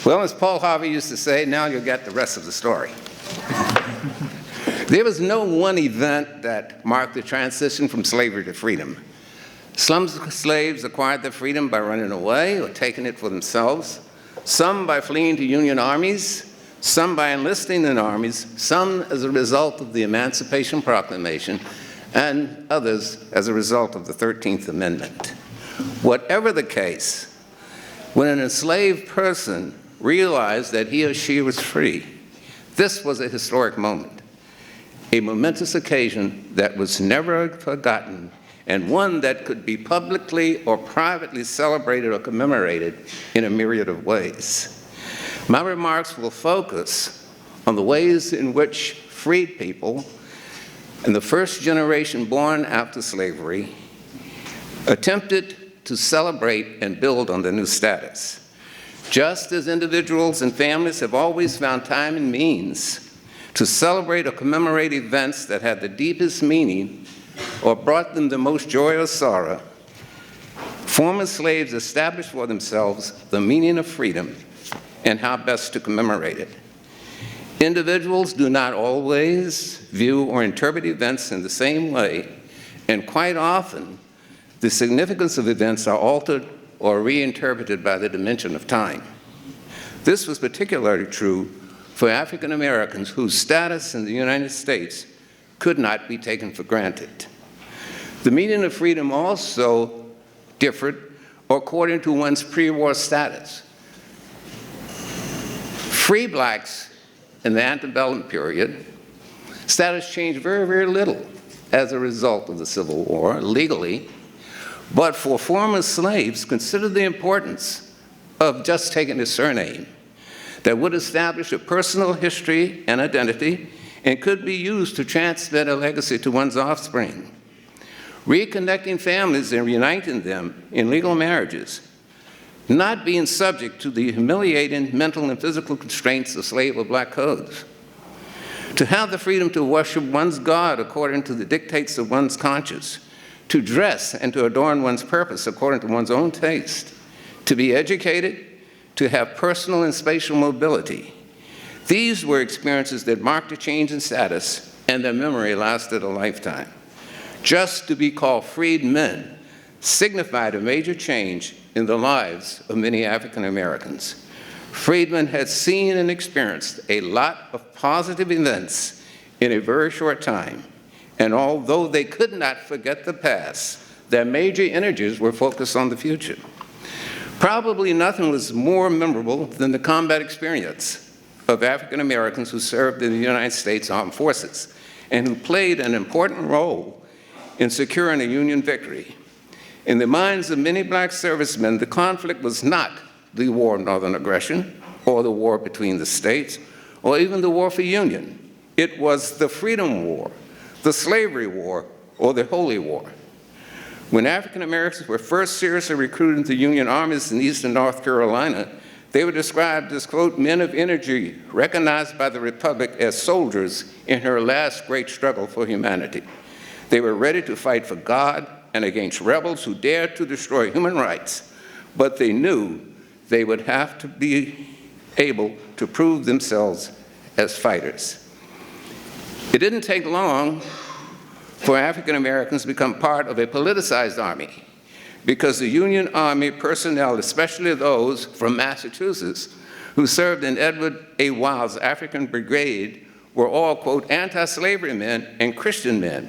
Well, as Paul Harvey used to say, now you'll get the rest of the story. There was no one event that marked the transition from slavery to freedom. Some slaves acquired their freedom by running away or taking it for themselves, some by fleeing to Union armies, some by enlisting in armies, some as a result of the Emancipation Proclamation, and others as a result of the 13th Amendment. Whatever the case, when an enslaved person realized that he or she was free, this was a historic moment, a momentous occasion that was never forgotten, and one that could be publicly or privately celebrated or commemorated in a myriad of ways. My remarks will focus on the ways in which freed people and the first generation born after slavery attempted to celebrate and build on their new status. Just as individuals and families have always found time and means to celebrate or commemorate events that had the deepest meaning or brought them the most joy or sorrow, former slaves established for themselves the meaning of freedom and how best to commemorate it. Individuals do not always view or interpret events in the same way, and quite often, the significance of events are altered or reinterpreted by the dimension of time. This was particularly true for African Americans whose status in the United States could not be taken for granted. The meaning of freedom also differed according to one's pre-war status. Free blacks in the antebellum period, status changed very, very little as a result of the Civil War, legally, but for former slaves, considered the importance of just taking a surname that would establish a personal history and identity and could be used to transmit a legacy to one's offspring. Reconnecting families and reuniting them in legal marriages, not being subject to the humiliating mental and physical constraints of slave or black codes. To have the freedom to worship one's God according to the dictates of one's conscience, to dress and to adorn one's purpose according to one's own taste, to be educated, to have personal and spatial mobility. These were experiences that marked a change in status, and their memory lasted a lifetime. Just to be called freedmen signified a major change in the lives of many African Americans. Freedmen had seen and experienced a lot of positive events in a very short time, and although they could not forget the past, their major energies were focused on the future. Probably nothing was more memorable than the combat experience of African Americans who served in the United States Armed Forces and who played an important role in securing a Union victory. In the minds of many black servicemen, the conflict was not the war of Northern aggression or the war between the states or even the war for Union. It was the Freedom War, the Slavery War, or the Holy War. When African Americans were first seriously recruited into Union armies in Eastern North Carolina, they were described as, quote, men of energy, recognized by the Republic as soldiers in her last great struggle for humanity. They were ready to fight for God and against rebels who dared to destroy human rights, but they knew they would have to be able to prove themselves as fighters. It didn't take long for African Americans to become part of a politicized army, because the Union Army personnel, especially those from Massachusetts, who served in Edward A. Wild's African Brigade, were all, quote, anti-slavery men and Christian men.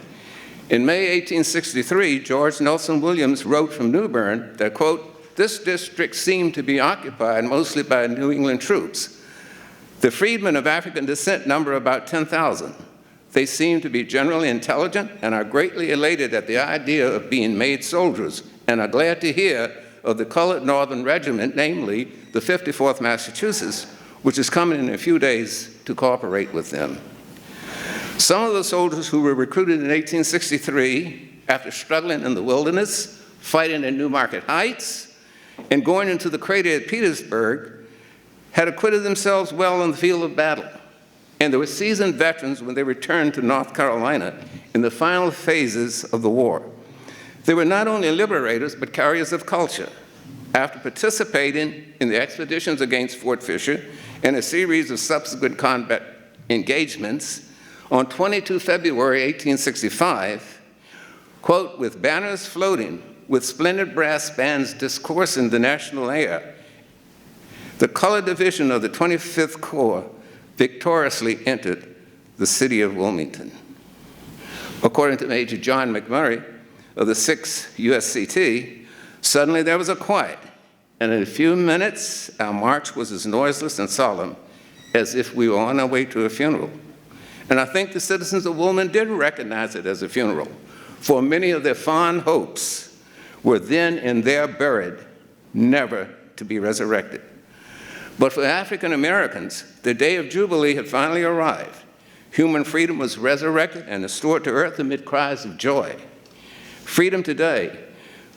In May 1863, George Nelson Williams wrote from New Bern that, quote, this district seemed to be occupied mostly by New England troops. The freedmen of African descent number about 10,000. They seem to be generally intelligent and are greatly elated at the idea of being made soldiers and are glad to hear of the colored Northern Regiment, namely the 54th Massachusetts, which is coming in a few days to cooperate with them. Some of the soldiers who were recruited in 1863, after struggling in the wilderness, fighting in New Market Heights, and going into the crater at Petersburg, had acquitted themselves well in the field of battle. And they were seasoned veterans when they returned to North Carolina in the final phases of the war. They were not only liberators, but carriers of culture. After participating in the expeditions against Fort Fisher and a series of subsequent combat engagements, on 22 February 1865, quote, with banners floating, with splendid brass bands discoursing the national air, the colored division of the 25th Corps victoriously entered the city of Wilmington. According to Major John McMurray of the 6th USCT, suddenly there was a quiet, and in a few minutes, our march was as noiseless and solemn as if we were on our way to a funeral. And I think the citizens of Wilmington did recognize it as a funeral, for many of their fond hopes were then and there buried, never to be resurrected. But for African Americans, the day of Jubilee had finally arrived. Human freedom was resurrected and restored to earth amid cries of joy. Freedom today,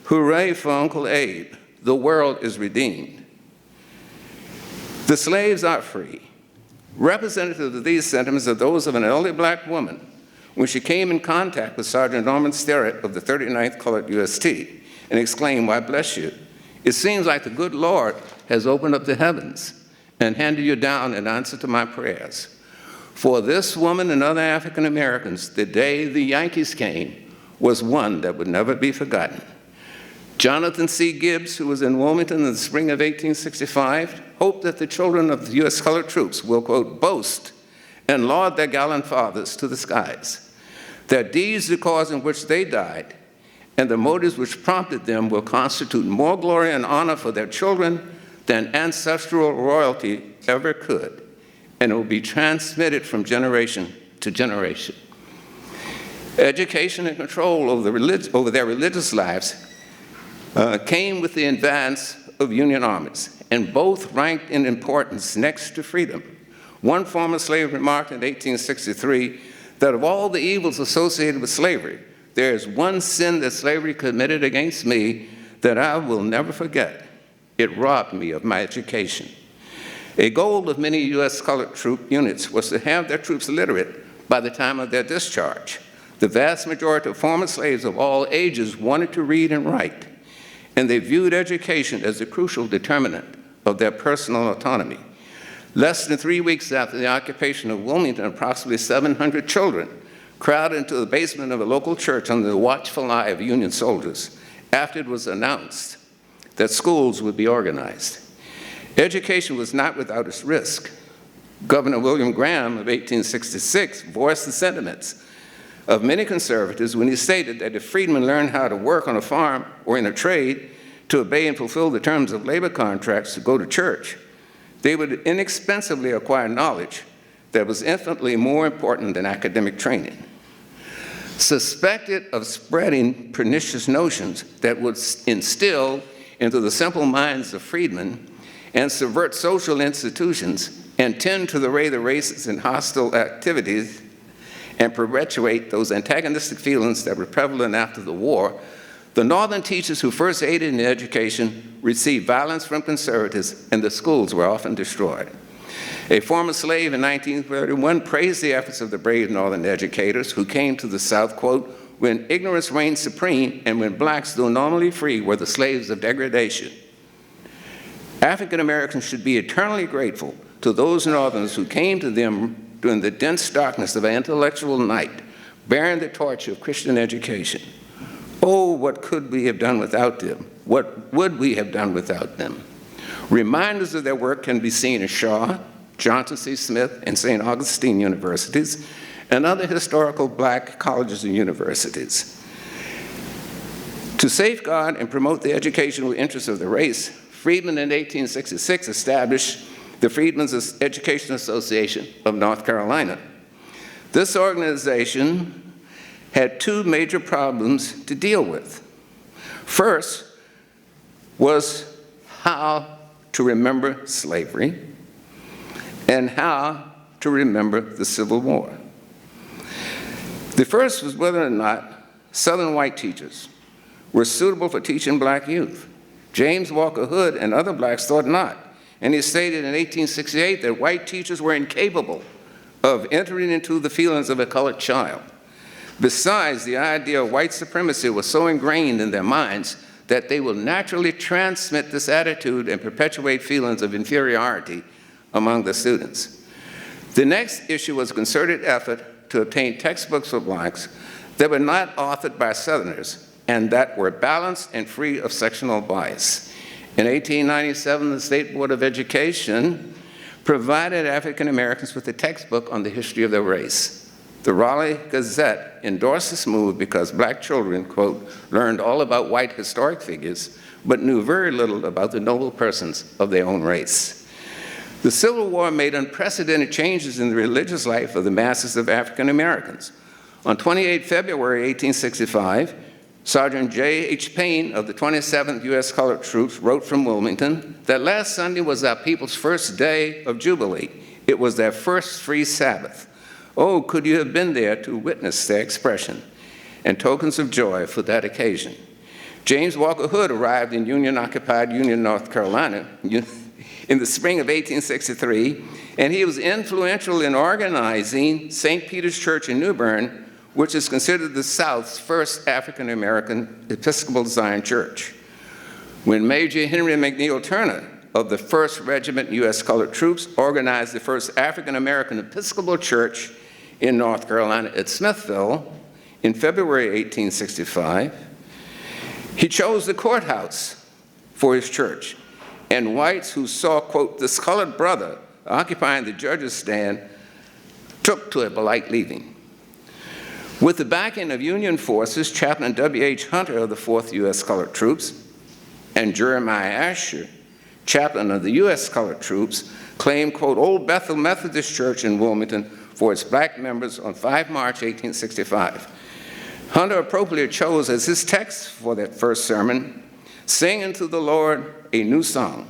hooray for Uncle Abe, the world is redeemed. The slaves are free. Representative of these sentiments are those of an elderly black woman when she came in contact with Sergeant Norman Sterrett of the 39th Colored UST and exclaimed, why bless you, it seems like the good Lord has opened up the heavens and handed you down in answer to my prayers. For this woman and other African Americans, the day the Yankees came was one that would never be forgotten. Jonathan C. Gibbs, who was in Wilmington in the spring of 1865, hoped that the children of the U.S. colored troops will, quote, boast and laud their gallant fathers to the skies. Their deeds, the cause in which they died, and the motives which prompted them will constitute more glory and honor for their children than ancestral royalty ever could, and it will be transmitted from generation to generation. Education and control over their religious lives came with the advance of Union armies, and both ranked in importance next to freedom. One former slave remarked in 1863 that of all the evils associated with slavery, there is one sin that slavery committed against me that I will never forget. It robbed me of my education. A goal of many U.S. colored troop units was to have their troops literate by the time of their discharge. The vast majority of former slaves of all ages wanted to read and write, and they viewed education as a crucial determinant of their personal autonomy. Less than 3 weeks after the occupation of Wilmington, approximately 700 children crowded into the basement of a local church under the watchful eye of Union soldiers after it was announced that schools would be organized. Education was not without its risk. Governor William Graham of 1866 voiced the sentiments of many conservatives when he stated that if freedmen learned how to work on a farm or in a trade, to obey and fulfill the terms of labor contracts, to go to church, they would inexpensively acquire knowledge that was infinitely more important than academic training. Suspected of spreading pernicious notions that would instill into the simple minds of freedmen and subvert social institutions and tend to the races in hostile activities and perpetuate those antagonistic feelings that were prevalent after the war, the Northern teachers who first aided in education received violence from conservatives, and the schools were often destroyed. A former slave in 1931 praised the efforts of the brave Northern educators who came to the South, quote, when ignorance reigned supreme and when blacks, though normally free, were the slaves of degradation. African Americans should be eternally grateful to those Northerners who came to them during the dense darkness of an intellectual night, bearing the torch of Christian education. Oh, what could we have done without them? What would we have done without them? Reminders of their work can be seen in Shaw, Johnson C. Smith, and St. Augustine universities, and other historical black colleges and universities. To safeguard and promote the educational interests of the race, Freedmen in 1866 established the Freedmen's Education Association of North Carolina. This organization had two major problems to deal with. First was how to remember slavery and how to remember the Civil War. The first was whether or not Southern white teachers were suitable for teaching black youth. James Walker Hood and other blacks thought not. And he stated in 1868 that white teachers were incapable of entering into the feelings of a colored child. Besides, the idea of white supremacy was so ingrained in their minds that they will naturally transmit this attitude and perpetuate feelings of inferiority among the students. The next issue was a concerted effort to obtain textbooks for blacks that were not authored by Southerners and that were balanced and free of sectional bias. In 1897, the State Board of Education provided African Americans with a textbook on the history of their race. The Raleigh Gazette endorsed this move because black children, quote, learned all about white historic figures, but knew very little about the noble persons of their own race. The Civil War made unprecedented changes in the religious life of the masses of African Americans. On 28 February 1865, Sergeant J.H. Payne of the 27th U.S. Colored Troops wrote from Wilmington that last Sunday was our people's first day of Jubilee. It was their first free Sabbath. Oh, could you have been there to witness their expression and tokens of joy for that occasion. James Walker Hood arrived in Union-occupied Union, North Carolina in the spring of 1863, and he was influential in organizing St. Peter's Church in New Bern, which is considered the South's first African-American Episcopal Zion church. When Major Henry McNeil Turner of the 1st Regiment U.S. Colored Troops organized the first African-American Episcopal church in North Carolina at Smithville in February 1865, he chose the courthouse for his church, and whites who saw, quote, this colored brother occupying the judge's stand took to a polite leaving. With the backing of Union forces, Chaplain W.H. Hunter of the 4th U.S. Colored Troops and Jeremiah Asher, chaplain of the U.S. Colored Troops, claimed, quote, Old Bethel Methodist Church in Wilmington for its black members on 5 March 1865. Hunter appropriately chose as his text for that first sermon, Sing unto the Lord a New Song.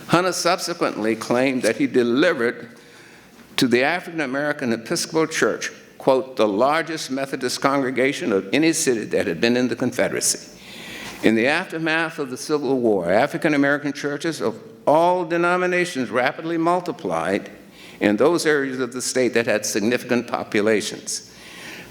Hunter subsequently claimed that he delivered to the African American Episcopal Church, quote, the largest Methodist congregation of any city that had been in the Confederacy. In the aftermath of the Civil War, African American churches of all denominations rapidly multiplied in those areas of the state that had significant populations.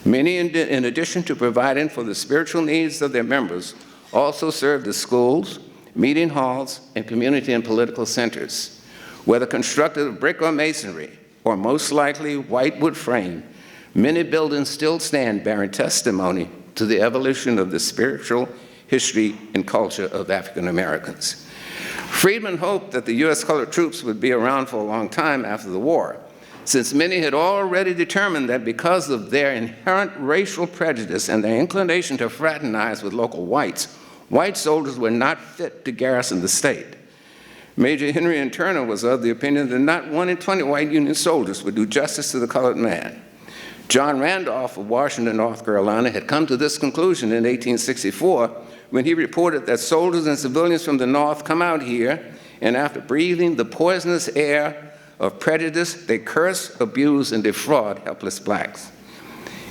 Many, in addition to providing for the spiritual needs of their members, also served as schools, meeting halls, and community and political centers. Whether constructed of brick or masonry, or most likely white wood frame, many buildings still stand bearing testimony to the evolution of the spiritual history and culture of African Americans. Freedmen hoped that the U.S. Colored Troops would be around for a long time after the war, since many had already determined that because of their inherent racial prejudice and their inclination to fraternize with local whites, white soldiers were not fit to garrison the state. Major Henry Turner was of the opinion that not 1 in 20 white Union soldiers would do justice to the colored man. John Randolph of Washington, North Carolina, had come to this conclusion in 1864 when he reported that soldiers and civilians from the North come out here, and after breathing the poisonous air of prejudice, they curse, abuse, and defraud helpless blacks.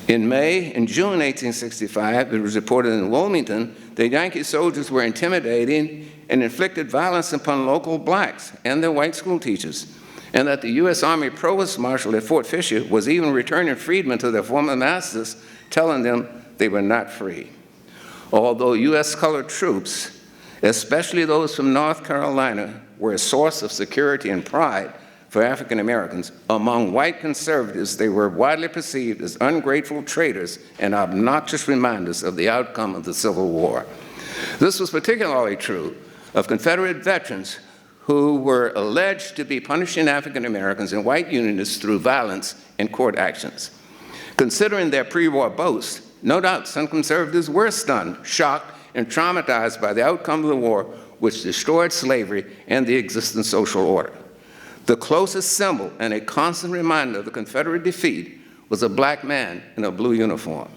In May and June 1865, it was reported in Wilmington that Yankee soldiers were intimidating and inflicted violence upon local blacks and their white school teachers, and that the U.S. Army Provost Marshal at Fort Fisher was even returning freedmen to their former masters, telling them they were not free. Although U.S. colored troops, especially those from North Carolina, were a source of security and pride for African Americans, among white conservatives, they were widely perceived as ungrateful traitors and obnoxious reminders of the outcome of the Civil War. This was particularly true of Confederate veterans who were alleged to be punishing African Americans and white Unionists through violence and court actions. Considering their pre-war boast, no doubt some conservatives were stunned, shocked, and traumatized by the outcome of the war, which destroyed slavery and the existing social order. The closest symbol and a constant reminder of the Confederate defeat was a black man in a blue uniform.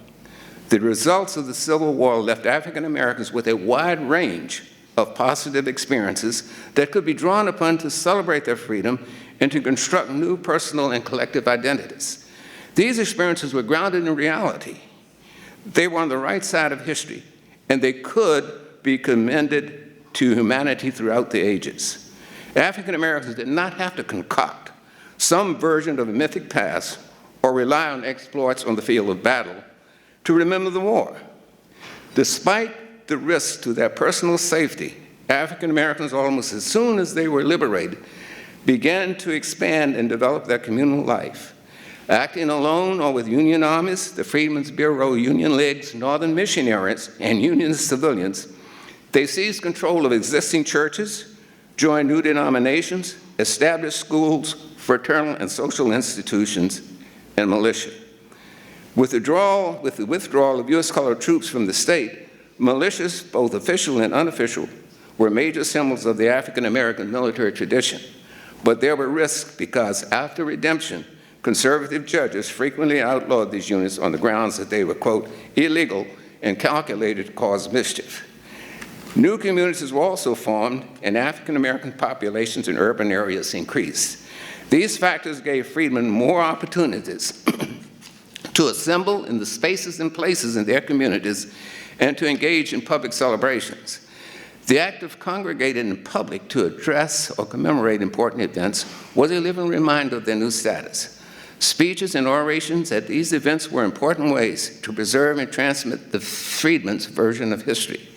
The results of the Civil War left African Americans with a wide range of positive experiences that could be drawn upon to celebrate their freedom and to construct new personal and collective identities. These experiences were grounded in reality. They were on the right side of history, and they could be commended to humanity throughout the ages. African Americans did not have to concoct some version of a mythic past or rely on exploits on the field of battle to remember the war. Despite the risk to their personal safety, African Americans, almost as soon as they were liberated, began to expand and develop their communal life. Acting alone or with Union armies, the Freedmen's Bureau, Union Leagues, Northern missionaries, and Union civilians, they seized control of existing churches, joined new denominations, established schools, fraternal and social institutions, and militia. With the withdrawal of U.S. colored troops from the state, militias, both official and unofficial, were major symbols of the African American military tradition. But there were risks because after redemption, conservative judges frequently outlawed these units on the grounds that they were, quote, illegal and calculated to cause mischief. New communities were also formed, and African American populations in urban areas increased. These factors gave freedmen more opportunities to assemble in the spaces and places in their communities and to engage in public celebrations. The act of congregating in public to address or commemorate important events was a living reminder of their new status. Speeches and orations at these events were important ways to preserve and transmit the freedmen's version of history.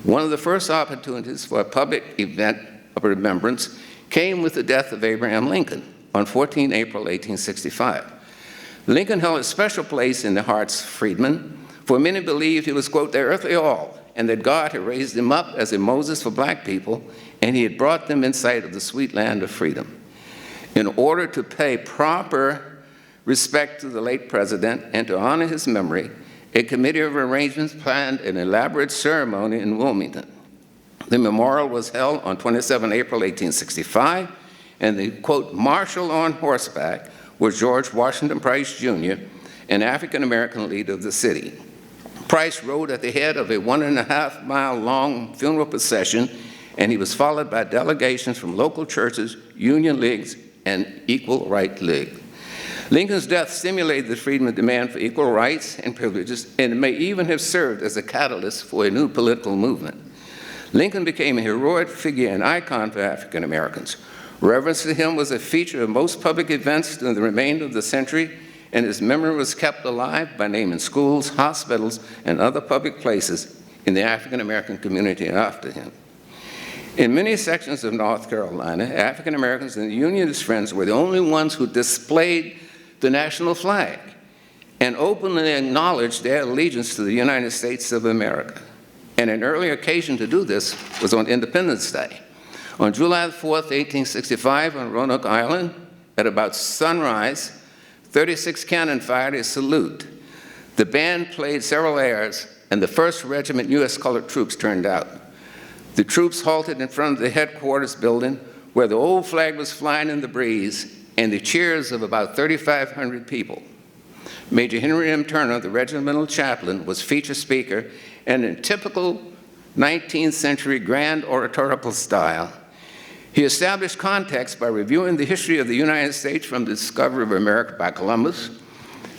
One of the first opportunities for a public event of remembrance came with the death of Abraham Lincoln on 14 April 1865. Lincoln held a special place in the hearts of freedmen, for many believed he was, quote, their earthly all, and that God had raised him up as a Moses for black people, and he had brought them in sight of the sweet land of freedom. In order to pay proper respect to the late president and to honor his memory, a committee of arrangements planned an elaborate ceremony in Wilmington. The memorial was held on 27 April 1865, and the, quote, marshal on horseback was George Washington Price, Jr., an African-American leader of the city. Price rode at the head of a 1.5-mile-long funeral procession, and he was followed by delegations from local churches, Union Leagues, and Equal Right League. Lincoln's death stimulated the freedmen's demand for equal rights and privileges, and may even have served as a catalyst for a new political movement. Lincoln became a heroic figure and icon for African Americans. Reverence to him was a feature of most public events during the remainder of the century, and his memory was kept alive by naming schools, hospitals, and other public places in the African American community after him. In many sections of North Carolina, African Americans and the Unionist Friends were the only ones who displayed the national flag and openly acknowledged their allegiance to the United States of America. And an early occasion to do this was on Independence Day. On July 4th, 1865, on Roanoke Island, at about sunrise, 36 cannon fired a salute. The band played several airs, and the 1st Regiment U.S. colored troops turned out. The troops halted in front of the headquarters building, where the old flag was flying in the breeze, and the cheers of about 3,500 people. Major Henry M. Turner, the regimental chaplain, was featured speaker, and in typical 19th century grand oratorical style, he established context by reviewing the history of the United States from the discovery of America by Columbus,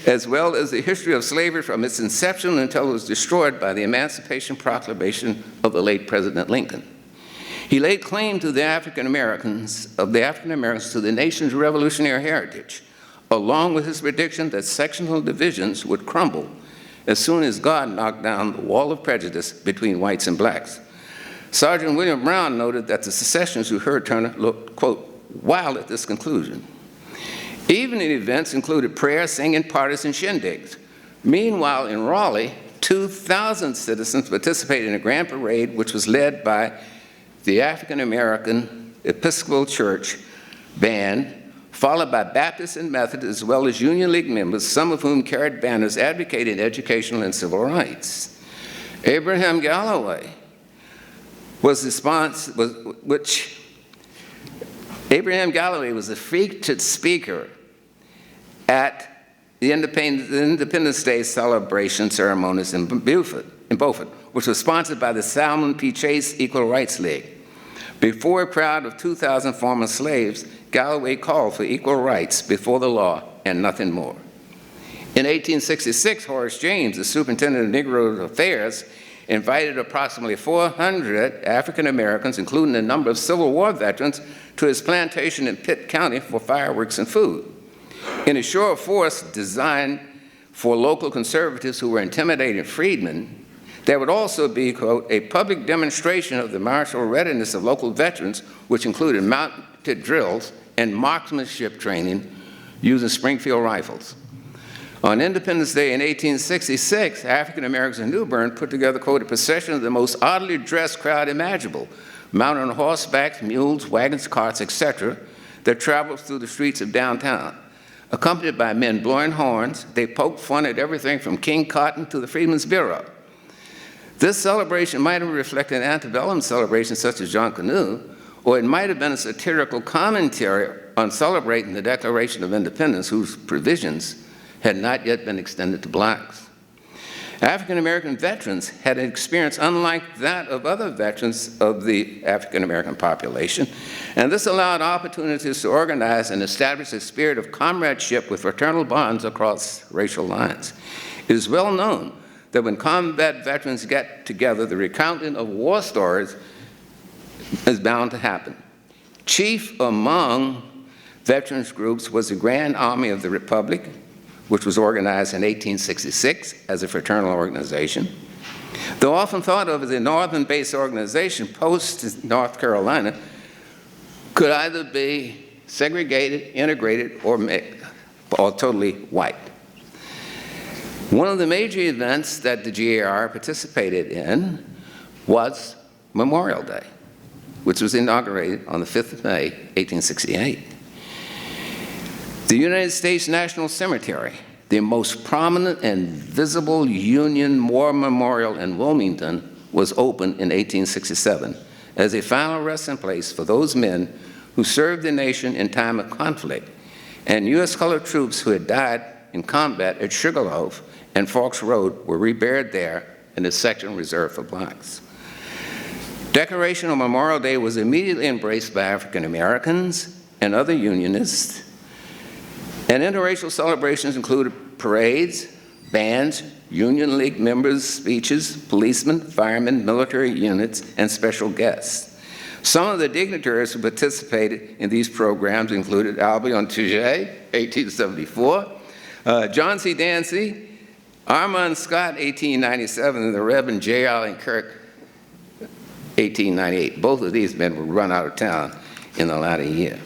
as well as the history of slavery from its inception until it was destroyed by the Emancipation Proclamation of the late President Lincoln. He laid claim to the African Americans to the nation's revolutionary heritage, along with his prediction that sectional divisions would crumble as soon as God knocked down the wall of prejudice between whites and blacks. Sergeant William Brown noted that the secessionists who heard Turner looked, quote, wild at this conclusion. Evening events included prayer, singing, parties, and shindigs. Meanwhile, in Raleigh, 2,000 citizens participated in a grand parade which was led by the African American Episcopal Church band, followed by Baptists and Methodists, as well as Union League members, some of whom carried banners advocating educational and civil rights. Abraham Galloway was a featured speaker at the Independence Day celebration ceremonies in Beaufort, which was sponsored by the Salmon P. Chase Equal Rights League. Before a crowd of 2,000 former slaves, Galloway called for equal rights before the law and nothing more. In 1866, Horace James, the superintendent of Negro Affairs, invited approximately 400 African Americans, including a number of Civil War veterans, to his plantation in Pitt County for fireworks and food. In a show of force designed for local conservatives who were intimidating freedmen, There would also be, quote, a public demonstration of the martial readiness of local veterans, which included mounted drills and marksmanship training using Springfield rifles. On Independence Day in 1866, African Americans in New Bern put together, quote, a procession of the most oddly dressed crowd imaginable, mounted on horseback, mules, wagons, carts, etc., that traveled through the streets of downtown. Accompanied by men blowing horns, they poked fun at everything from King Cotton to the Freedmen's Bureau. This celebration might have reflected antebellum celebrations such as John Canoe, or it might have been a satirical commentary on celebrating the Declaration of Independence, whose provisions had not yet been extended to blacks. African American veterans had an experience unlike that of other veterans of the African American population, and this allowed opportunities to organize and establish a spirit of comradeship with fraternal bonds across racial lines. It is well known that when combat veterans get together, the recounting of war stories is bound to happen. Chief among veterans groups was the Grand Army of the Republic, which was organized in 1866 as a fraternal organization. Though often thought of as a northern-based organization, post-North Carolina could either be segregated, integrated, or totally white. One of the major events that the GAR participated in was Memorial Day, which was inaugurated on the 5th of May, 1868. The United States National Cemetery, the most prominent and visible Union War memorial in Wilmington, was opened in 1867 as a final resting place for those men who served the nation in time of conflict, and U.S. colored troops who had died in combat at Sugarloaf and Forks Road were reburied there in a section reserved for blacks. Decoration on Memorial Day was immediately embraced by African Americans and other Unionists, and interracial celebrations included parades, bands, Union League members' speeches, policemen, firemen, military units, and special guests. Some of the dignitaries who participated in these programs included Albion Touget, 1874, John C. Dancy, Armand Scott, 1897, and the Reverend J. Allen Kirk, 1898. Both of these men were run out of town in the latter year.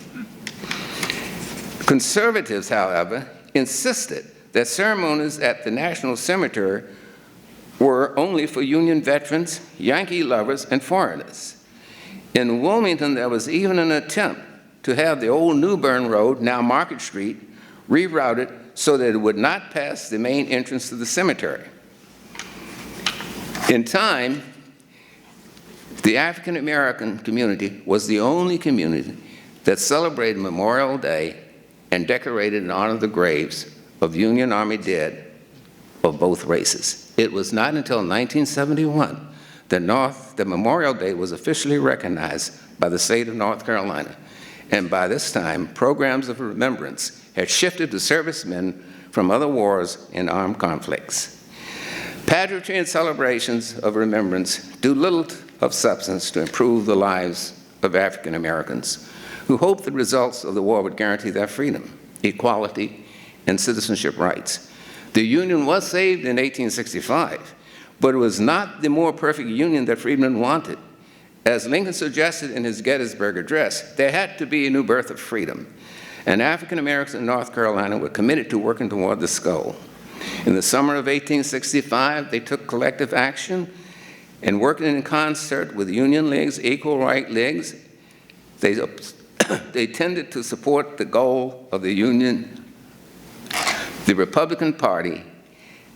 Conservatives, however, insisted that ceremonies at the National Cemetery were only for Union veterans, Yankee lovers, and foreigners. In Wilmington, there was even an attempt to have the old New Bern Road, now Market Street, rerouted so that it would not pass the main entrance to the cemetery. In time, the African American community was the only community that celebrated Memorial Day and decorated in honor of the graves of Union Army dead of both races. It was not until 1971 that Memorial Day was officially recognized by the state of North Carolina, and by this time, programs of remembrance had shifted to servicemen from other wars and armed conflicts. Pageantry and celebrations of remembrance do little of substance to improve the lives of African Americans who hoped the results of the war would guarantee their freedom, equality, and citizenship rights. The Union was saved in 1865, but it was not the more perfect Union that Freedmen wanted. As Lincoln suggested in his Gettysburg Address, there had to be a new birth of freedom, and African Americans in North Carolina were committed to working toward this goal. In the summer of 1865, they took collective action and working in concert with Union Leagues, Equal Right Leagues, they tended to support the goal of the Union, the Republican Party,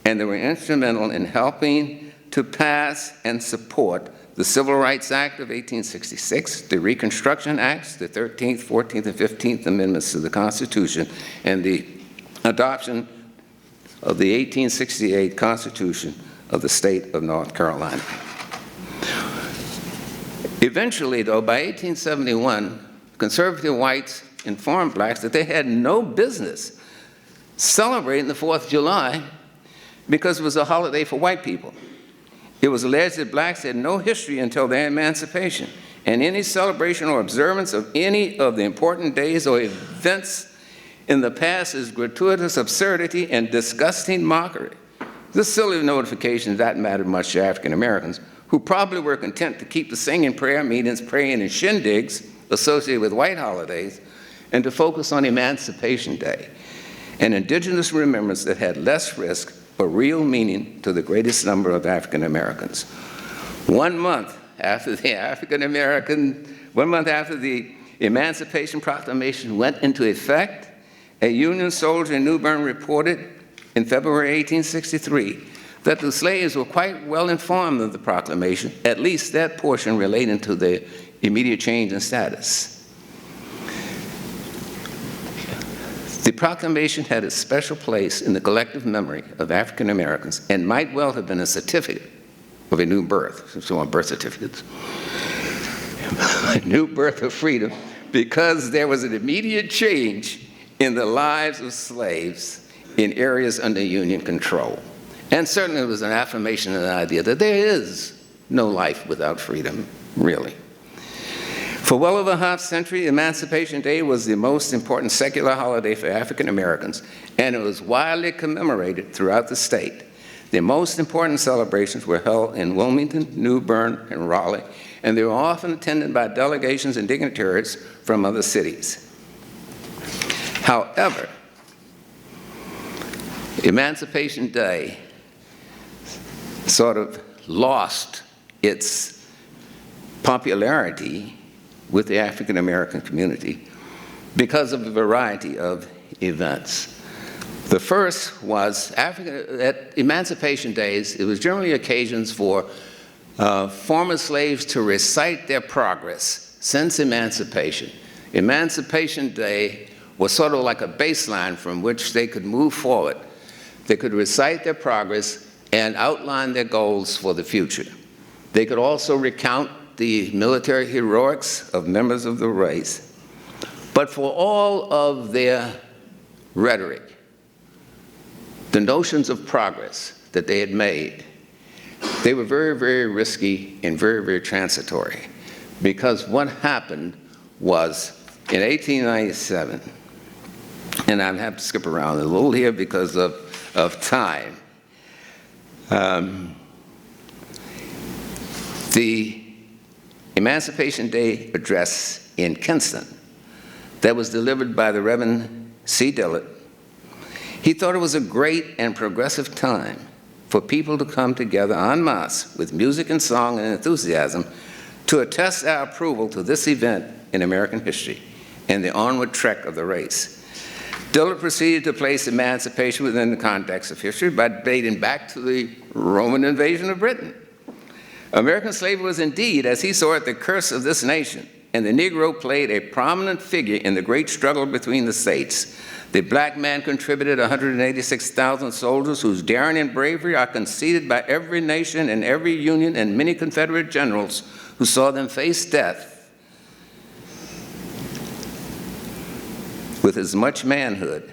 and they were instrumental in helping to pass and support the Civil Rights Act of 1866, the Reconstruction Acts, the 13th, 14th, and 15th Amendments to the Constitution, and the adoption of the 1868 Constitution of the state of North Carolina. Eventually, though, by 1871, conservative whites informed blacks that they had no business celebrating the 4th of July because it was a holiday for white people. It was alleged that blacks had no history until their emancipation, and any celebration or observance of any of the important days or events in the past is gratuitous absurdity and disgusting mockery. This silly notification did not matter much to African Americans, who probably were content to keep the singing prayer meetings, praying, and shindigs associated with white holidays, and to focus on Emancipation Day, an indigenous remembrance that had less risk but real meaning to the greatest number of African Americans. 1 month after the Emancipation Proclamation went into effect, a Union soldier in New Bern reported in February 1863 that the slaves were quite well informed of the proclamation, at least that portion relating to the immediate change in status. The proclamation had a special place in the collective memory of African Americans and might well have been a certificate of a new birth, if you want birth certificates, a new birth of freedom, because there was an immediate change in the lives of slaves in areas under Union control. And certainly it was an affirmation of the idea that there is no life without freedom, really. For well over a half century, Emancipation Day was the most important secular holiday for African Americans, and it was widely commemorated throughout the state. The most important celebrations were held in Wilmington, New Bern, and Raleigh, and they were often attended by delegations and dignitaries from other cities. However, Emancipation Day sort of lost its popularity with the African American community because of a variety of events. The first was at Emancipation Days, it was generally occasions for former slaves to recite their progress since emancipation. Emancipation Day was sort of like a baseline from which they could move forward. They could recite their progress and outline their goals for the future. They could also recount the military heroics of members of the race. But for all of their rhetoric, the notions of progress that they had made, they were very, very risky and very, very transitory. Because what happened was in 1897, and I have to skip around a little here because of time, the Emancipation Day address in Kinston that was delivered by the Reverend C. Dillard, he thought it was a great and progressive time for people to come together en masse with music and song and enthusiasm to attest our approval to this event in American history and the onward trek of the race. Dillard proceeded to place emancipation within the context of history by dating back to the Roman invasion of Britain. American slavery was indeed, as he saw it, the curse of this nation, and the Negro played a prominent figure in the great struggle between the states. The black man contributed 186,000 soldiers whose daring and bravery are conceded by every nation and every union and many Confederate generals who saw them face death with as much manhood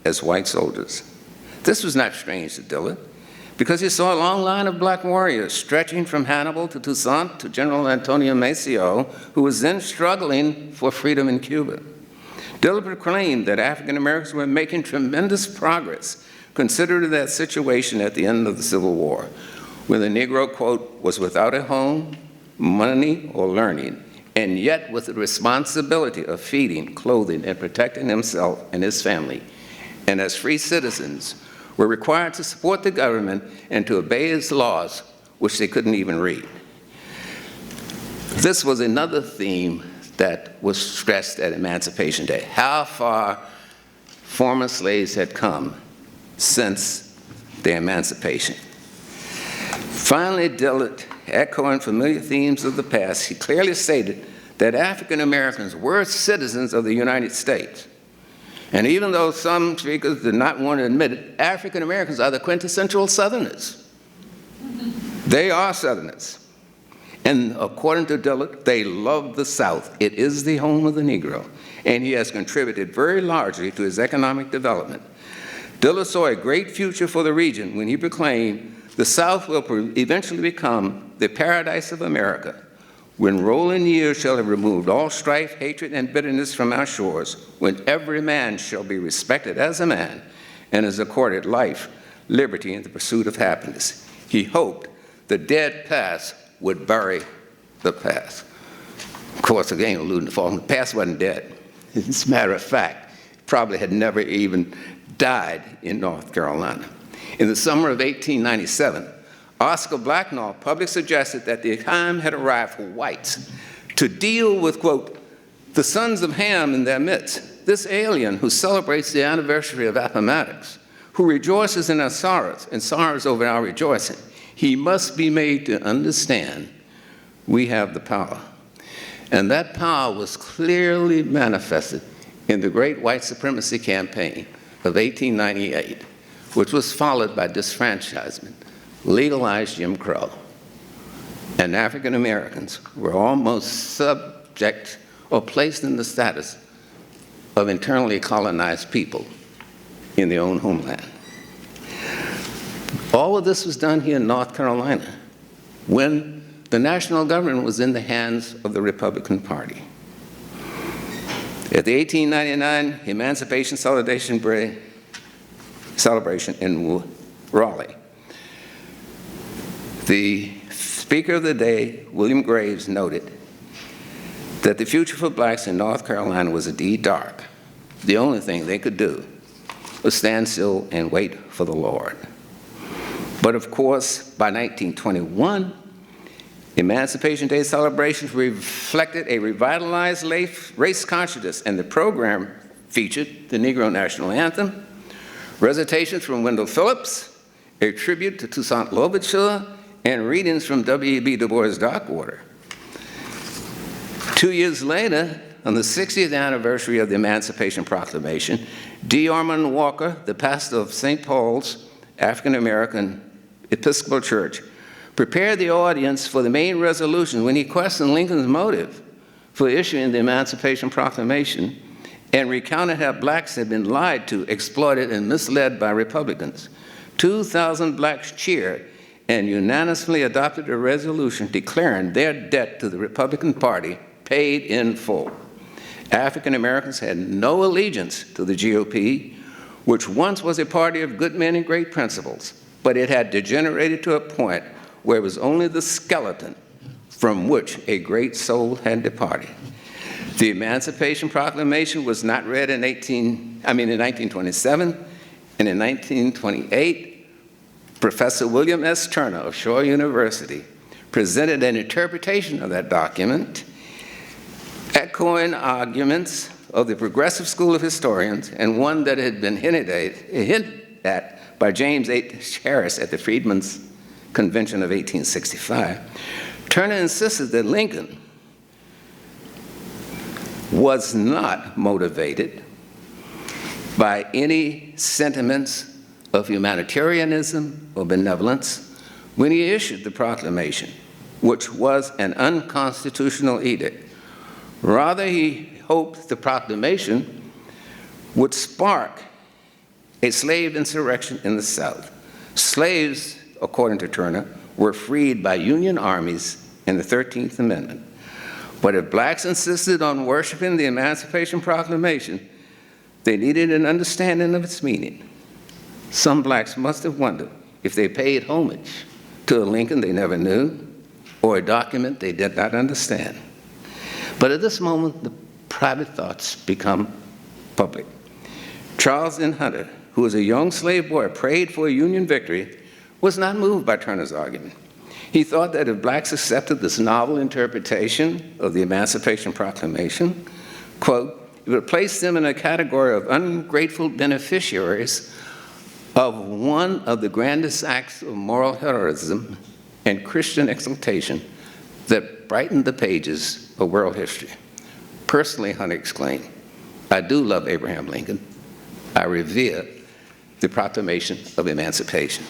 as white soldiers. This was not strange to Dillard, because he saw a long line of black warriors stretching from Hannibal to Toussaint to General Antonio Maceo, who was then struggling for freedom in Cuba. Dillard proclaimed that African Americans were making tremendous progress, considering that situation at the end of the Civil War, when the Negro, quote, was without a home, money, or learning, and yet with the responsibility of feeding, clothing, and protecting himself and his family, and as free citizens, were required to support the government and to obey its laws, which they couldn't even read. This was another theme that was stressed at Emancipation Day, how far former slaves had come since their emancipation. Finally, Dillard, echoing familiar themes of the past, he clearly stated that African Americans were citizens of the United States. And even though some speakers did not want to admit it, African Americans are the quintessential Southerners. They are Southerners. And according to Dillard, they love the South. It is the home of the Negro. And he has contributed very largely to its economic development. Dillard saw a great future for the region when he proclaimed, "The South will eventually become the paradise of America, when rolling years shall have removed all strife, hatred, and bitterness from our shores, when every man shall be respected as a man and is accorded life liberty and the pursuit of happiness. He hoped the dead past would bury the past. Of course, again, alluding to Faulkner, the past wasn't dead. As a matter of fact, it probably had never even died in North Carolina. In the summer of 1897, Oscar Blacknall publicly suggested that the time had arrived for whites to deal with, quote, the sons of Ham in their midst, this alien who celebrates the anniversary of Appomattox, who rejoices in our sorrows and sorrows over our rejoicing. He must be made to understand we have the power. And that power was clearly manifested in the great white supremacy campaign of 1898, which was followed by disfranchisement, legalized Jim Crow. And African Americans were almost subject or placed in the status of internally colonized people in their own homeland. All of this was done here in North Carolina when the national government was in the hands of the Republican Party. At the 1899 Emancipation celebration in Raleigh, the Speaker of the day, William Graves, noted that the future for blacks in North Carolina was indeed dark. The only thing they could do was stand still and wait for the Lord. But of course, by 1921, Emancipation Day celebrations reflected a revitalized race consciousness, and the program featured the Negro National Anthem, recitations from Wendell Phillips, a tribute to Toussaint Louverture, and readings from W.E.B. Du Bois' Darkwater. 2 years later, on the 60th anniversary of the Emancipation Proclamation, D. Ormond Walker, the pastor of St. Paul's African American Episcopal Church, prepared the audience for the main resolution when he questioned Lincoln's motive for issuing the Emancipation Proclamation and recounted how blacks had been lied to, exploited, and misled by Republicans. 2,000 blacks cheered and unanimously adopted a resolution declaring their debt to the Republican Party paid in full. African Americans had no allegiance to the GOP, which once was a party of good men and great principles, but it had degenerated to a point where it was only the skeleton from which a great soul had departed. The Emancipation Proclamation was not read in 1927, and in 1928, Professor William S. Turner of Shaw University presented an interpretation of that document, echoing arguments of the progressive school of historians, and one that had been hinted at by James H. Harris at the Freedmen's Convention of 1865. Turner insisted that Lincoln was not motivated by any sentiments of humanitarianism or benevolence when he issued the proclamation, which was an unconstitutional edict. Rather, he hoped the proclamation would spark a slave insurrection in the South. Slaves, according to Turner, were freed by Union armies in the 13th Amendment. But if blacks insisted on worshiping the Emancipation Proclamation, they needed an understanding of its meaning. Some blacks must have wondered if they paid homage to a Lincoln they never knew or a document they did not understand. But at this moment, the private thoughts become public. Charles N. Hunter, who was a young slave boy, prayed for a Union victory, was not moved by Turner's argument. He thought that if blacks accepted this novel interpretation of the Emancipation Proclamation, quote, it would place them in a category of ungrateful beneficiaries of one of the grandest acts of moral heroism and Christian exaltation that brightened the pages of world history. Personally, Hunter exclaimed, I do love Abraham Lincoln. I revere the Proclamation of Emancipation.